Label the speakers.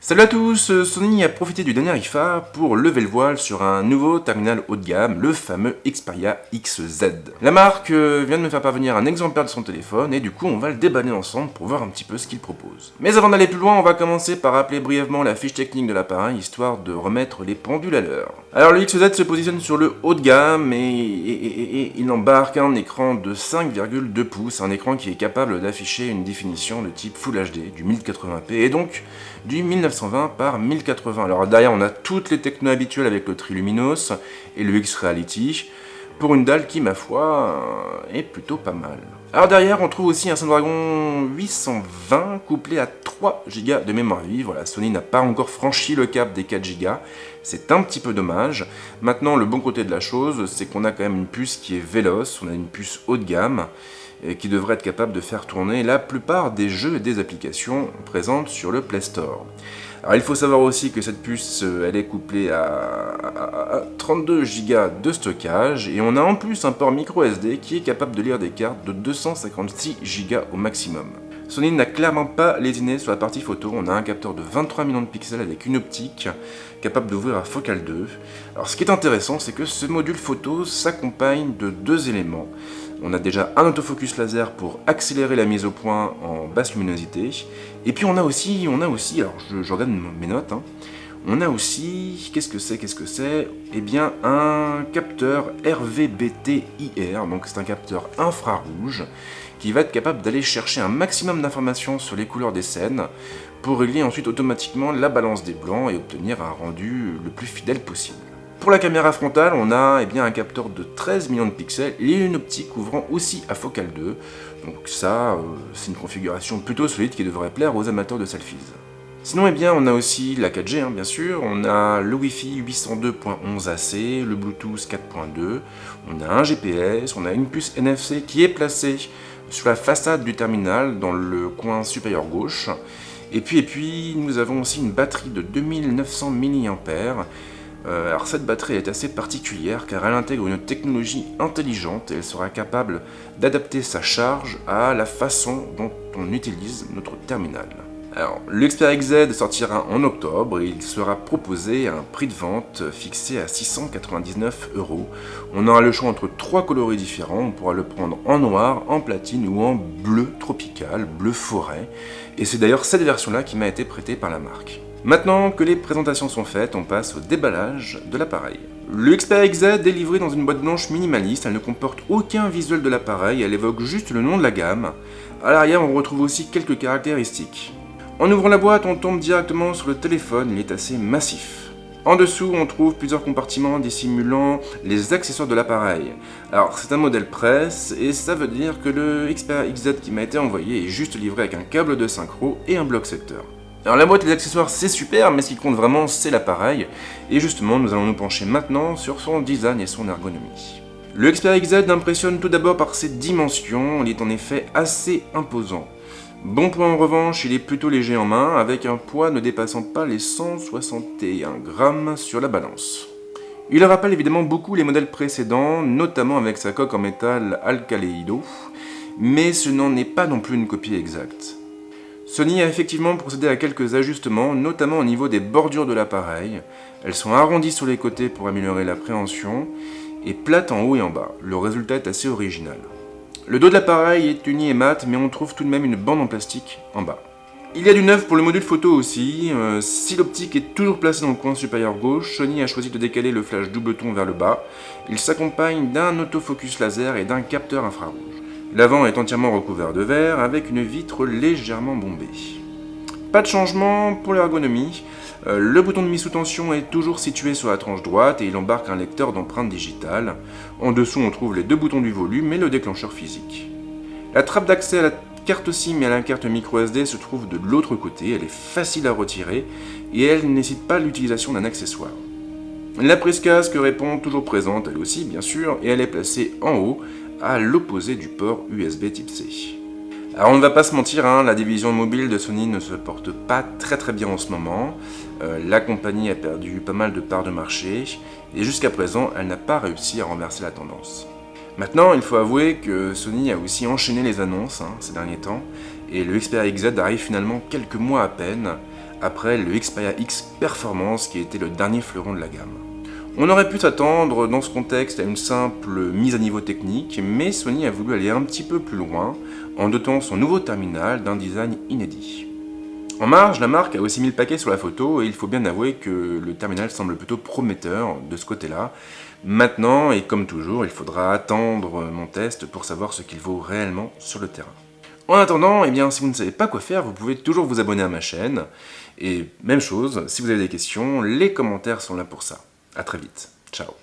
Speaker 1: Salut à tous, Sony a profité du dernier IFA pour lever le voile sur un nouveau terminal haut de gamme, le fameux Xperia XZ. La marque vient de me faire parvenir un exemplaire de son téléphone et du coup on va le déballer ensemble pour voir un petit peu ce qu'il propose. Mais avant d'aller plus loin, on va commencer par rappeler brièvement la fiche technique de l'appareil, histoire de remettre les pendules à l'heure. Alors le XZ se positionne sur le haut de gamme et il embarque un écran de 5,2 pouces, un écran qui est capable d'afficher une définition de type Full HD, du 1080p et donc du 1920 par 1080. Alors derrière on a toutes les technos habituelles avec le Triluminos et le X-Reality, pour une dalle qui ma foi est plutôt pas mal. Alors derrière on trouve aussi un Snapdragon 820 couplé à 3 Go de mémoire vive. Voilà, Sony n'a pas encore franchi le cap des 4 Go, c'est un petit peu dommage. Maintenant le bon côté de la chose, c'est qu'on a quand même une puce qui est véloce, on a une puce haut de gamme, et qui devrait être capable de faire tourner la plupart des jeux et des applications présentes sur le Play Store. Alors il faut savoir aussi que cette puce, elle est couplée à 32 Go de stockage, et on a en plus un port micro SD qui est capable de lire des cartes de 256 Go au maximum. Sony n'a clairement pas lésiné sur la partie photo, on a un capteur de 23 millions de pixels avec une optique capable d'ouvrir à Focal 2. Alors ce qui est intéressant, c'est que ce module photo s'accompagne de deux éléments. On a déjà un autofocus laser pour accélérer la mise au point en basse luminosité. Et puis on a aussi, alors je regarde mes notes, on a aussi, qu'est-ce que c'est Eh bien un capteur RVBT-IR, donc c'est un capteur infrarouge qui va être capable d'aller chercher un maximum d'informations sur les couleurs des scènes pour régler ensuite automatiquement la balance des blancs et obtenir un rendu le plus fidèle possible. Pour la caméra frontale, on a un capteur de 13 millions de pixels et une optique ouvrant aussi à Focal 2. Donc ça, c'est une configuration plutôt solide qui devrait plaire aux amateurs de selfies. Sinon, on a aussi la 4G, bien sûr. On a le Wi-Fi 802.11ac, le Bluetooth 4.2, on a un GPS, on a une puce NFC qui est placée sur la façade du terminal dans le coin supérieur gauche. Et puis nous avons aussi une batterie de 2900 mAh. Alors cette batterie est assez particulière car elle intègre une technologie intelligente et elle sera capable d'adapter sa charge à la façon dont on utilise notre terminal. Alors le Xperia XZ sortira en octobre et il sera proposé à un prix de vente fixé à 699 €. On aura le choix entre trois coloris différents, on pourra le prendre en noir, en platine ou en bleu tropical, bleu forêt, et c'est d'ailleurs cette version-là qui m'a été prêtée par la marque. Maintenant que les présentations sont faites, on passe au déballage de l'appareil. Le Xperia XZ est livré dans une boîte blanche minimaliste, elle ne comporte aucun visuel de l'appareil, elle évoque juste le nom de la gamme. À l'arrière, on retrouve aussi quelques caractéristiques. En ouvrant la boîte, on tombe directement sur le téléphone, il est assez massif. En dessous, on trouve plusieurs compartiments dissimulant les accessoires de l'appareil. Alors, c'est un modèle presse, et ça veut dire que le Xperia XZ qui m'a été envoyé est juste livré avec un câble de synchro et un bloc secteur. Alors la boîte et les accessoires c'est super, mais ce qui compte vraiment c'est l'appareil, et justement nous allons nous pencher maintenant sur son design et son ergonomie. Le Xperia XZ impressionne tout d'abord par ses dimensions, il est en effet assez imposant. Bon point en revanche, il est plutôt léger en main, avec un poids ne dépassant pas les 161 grammes sur la balance. Il rappelle évidemment beaucoup les modèles précédents, notamment avec sa coque en métal alcaléido, mais ce n'en est pas non plus une copie exacte. Sony a effectivement procédé à quelques ajustements, notamment au niveau des bordures de l'appareil. Elles sont arrondies sur les côtés pour améliorer l'appréhension, et plates en haut et en bas. Le résultat est assez original. Le dos de l'appareil est uni et mat, mais on trouve tout de même une bande en plastique en bas. Il y a du neuf pour le module photo aussi. Si l'optique est toujours placée dans le coin supérieur gauche, Sony a choisi de décaler le flash double ton vers le bas. Il s'accompagne d'un autofocus laser et d'un capteur infrarouge. L'avant est entièrement recouvert de verre avec une vitre légèrement bombée. Pas de changement pour l'ergonomie. Le bouton de mise sous tension est toujours situé sur la tranche droite et il embarque un lecteur d'empreintes digitales. En dessous on trouve les deux boutons du volume et le déclencheur physique. La trappe d'accès à la carte SIM et à la carte micro SD se trouve de l'autre côté, elle est facile à retirer et elle ne nécessite pas l'utilisation d'un accessoire. La prise casque répond toujours présente elle aussi bien sûr et elle est placée en haut à l'opposé du port USB type C. Alors on ne va pas se mentir, la division mobile de Sony ne se porte pas très bien en ce moment. La compagnie a perdu pas mal de parts de marché et jusqu'à présent elle n'a pas réussi à renverser la tendance. Maintenant il faut avouer que Sony a aussi enchaîné les annonces ces derniers temps et le Xperia XZ arrive finalement quelques mois à peine après le Xperia X Performance qui était le dernier fleuron de la gamme. On aurait pu s'attendre dans ce contexte à une simple mise à niveau technique, mais Sony a voulu aller un petit peu plus loin en dotant son nouveau terminal d'un design inédit. En marge, la marque a aussi mis le paquet sur la photo et il faut bien avouer que le terminal semble plutôt prometteur de ce côté-là. Maintenant, et comme toujours, il faudra attendre mon test pour savoir ce qu'il vaut réellement sur le terrain. En attendant, eh bien, si vous ne savez pas quoi faire, vous pouvez toujours vous abonner à ma chaîne. Et même chose, si vous avez des questions, les commentaires sont là pour ça. A très vite. Ciao.